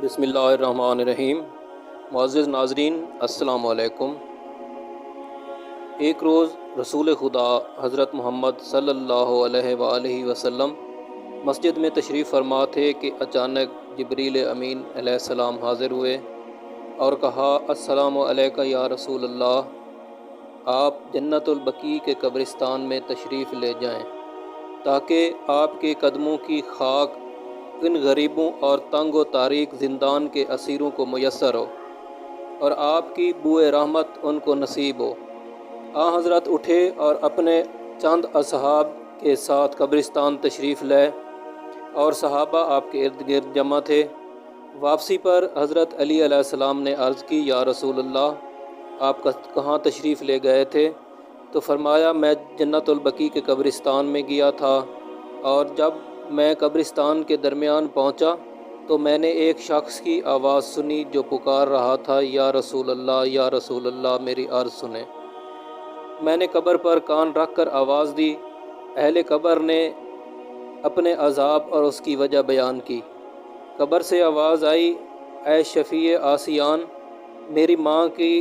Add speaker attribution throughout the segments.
Speaker 1: بسم اللہ الرحمن الرحیم۔ معزز ناظرین السلام علیکم۔ ایک روز رسول خدا حضرت محمد صلی اللہ علیہ وآلہ وسلم مسجد میں تشریف فرما تھے کہ اچانک جبریل امین علیہ السلام حاضر ہوئے اور کہا، السلام علیکہ یا رسول اللہ، آپ جنت البقیع کے قبرستان میں تشریف لے جائیں تاکہ آپ کے قدموں کی خاک ان غریبوں اور تنگ و تاریک زندان کے اسیروں کو میسر ہو اور آپ کی بوئے رحمت ان کو نصیب ہو۔ حضرت اٹھے اور اپنے چند اصحاب کے ساتھ قبرستان تشریف لائے اور صحابہ آپ کے ارد گرد جمع تھے۔ واپسی پر حضرت علی علیہ السلام نے عرض کی، یا رسول اللہ، آپ کہاں تشریف لے گئے تھے؟ تو فرمایا، میں جنت البقیع کے قبرستان میں گیا تھا، اور جب میں قبرستان کے درمیان پہنچا تو میں نے ایک شخص کی آواز سنی جو پکار رہا تھا، یا رسول اللہ، یا رسول اللہ، میری عرض سنیں۔ میں نے قبر پر کان رکھ کر آواز دی۔ اہل قبر نے اپنے عذاب اور اس کی وجہ بیان کی۔ قبر سے آواز آئی، اے شفیع عاصیان، میری ماں کی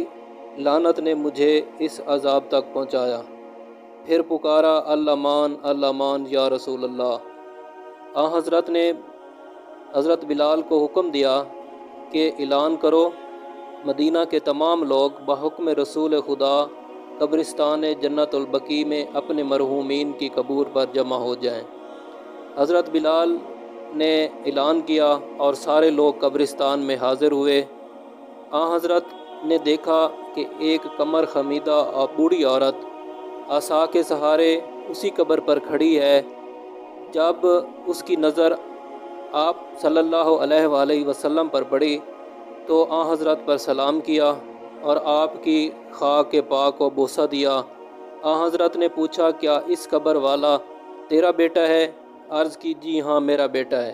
Speaker 1: لعنت نے مجھے اس عذاب تک پہنچایا۔ پھر پکارا، الامان الامان یا رسول اللہ۔ حضرت نے حضرت بلال کو حکم دیا کہ اعلان کرو، مدینہ کے تمام لوگ بحکم رسول خدا قبرستان جنت البقیع میں اپنے مرحومین کی قبور پر جمع ہو جائیں۔ حضرت بلال نے اعلان کیا اور سارے لوگ قبرستان میں حاضر ہوئے۔ حضرت نے دیکھا کہ ایک کمر خمیدہ اور بوڑھی عورت عصا کے سہارے اسی قبر پر کھڑی ہے۔ جب اس کی نظر آپ صلی اللہ علیہ وآلہ وسلم پر پڑی تو حضرت پر سلام کیا اور آپ کی خاک پاک کو بوسہ دیا۔ حضرت نے پوچھا، کیا اس قبر والا تیرا بیٹا ہے؟ عرض کی، جی ہاں، میرا بیٹا ہے۔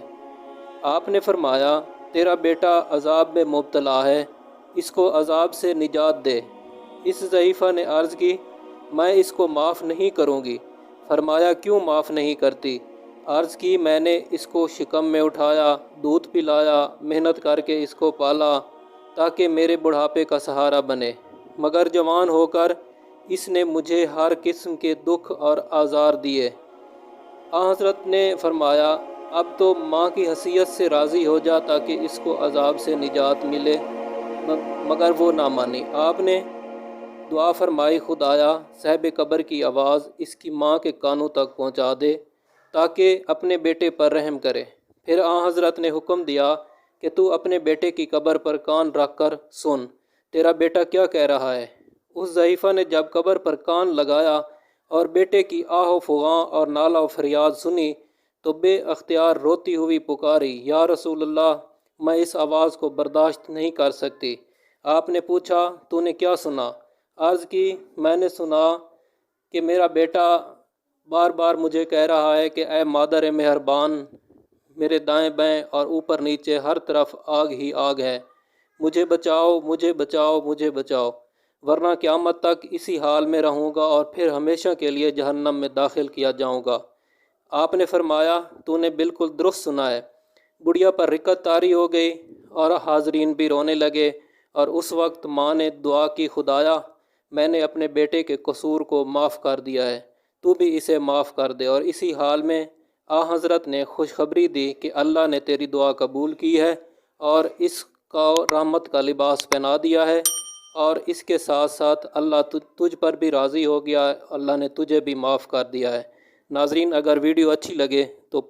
Speaker 1: آپ نے فرمایا، تیرا بیٹا عذاب میں مبتلا ہے، اس کو عذاب سے نجات دے۔ اس ضعیفہ نے عرض کی، میں اس کو معاف نہیں کروں گی۔ فرمایا، کیوں معاف نہیں کرتی؟ عرض کی، میں نے اس کو شکم میں اٹھایا، دودھ پلایا، محنت کر کے اس کو پالا تاکہ میرے بڑھاپے کا سہارا بنے، مگر جوان ہو کر اس نے مجھے ہر قسم کے دکھ اور آزار دیے۔ حضرت نے فرمایا، اب تو ماں کی حیثیت سے راضی ہو جا تاکہ اس کو عذاب سے نجات ملے، مگر وہ نہ مانی۔ آپ نے دعا فرمائی، خدایا صاحب قبر کی آواز اس کی ماں کے کانوں تک پہنچا دے تاکہ اپنے بیٹے پر رحم کرے۔ پھر حضرت نے حکم دیا کہ تو اپنے بیٹے کی قبر پر کان رکھ کر سن، تیرا بیٹا کیا کہہ رہا ہے۔ اس ضعیفہ نے جب قبر پر کان لگایا اور بیٹے کی آہ و فغاں اور نالہ و فریاد سنی تو بے اختیار روتی ہوئی پکاری، یا رسول اللہ، میں اس آواز کو برداشت نہیں کر سکتی۔ آپ نے پوچھا، تو نے کیا سنا؟ عرض کی، میں نے سنا کہ میرا بیٹا بار بار مجھے کہہ رہا ہے کہ اے مادر مہربان، میرے دائیں بائیں اور اوپر نیچے ہر طرف آگ ہی آگ ہے، مجھے بچاؤ، مجھے بچاؤ، مجھے بچاؤ، ورنہ قیامت تک اسی حال میں رہوں گا اور پھر ہمیشہ کے لیے جہنم میں داخل کیا جاؤں گا۔ آپ نے فرمایا، تو نے بالکل درست سنا ہے۔ بڑھیا پر رکت طاری ہو گئی اور حاضرین بھی رونے لگے، اور اس وقت ماں نے دعا کی، خدایا میں نے اپنے بیٹے کے قصور کو معاف کر دیا ہے، تو بھی اسے معاف کر دے۔ اور اسی حال میں حضرت نے خوشخبری دی کہ اللہ نے تیری دعا قبول کی ہے اور اس کو رحمت کا لباس پہنا دیا ہے، اور اس کے ساتھ ساتھ اللہ تجھ پر بھی راضی ہو گیا ہے، اللہ نے تجھے بھی معاف کر دیا ہے۔ ناظرین، اگر ویڈیو اچھی لگے تو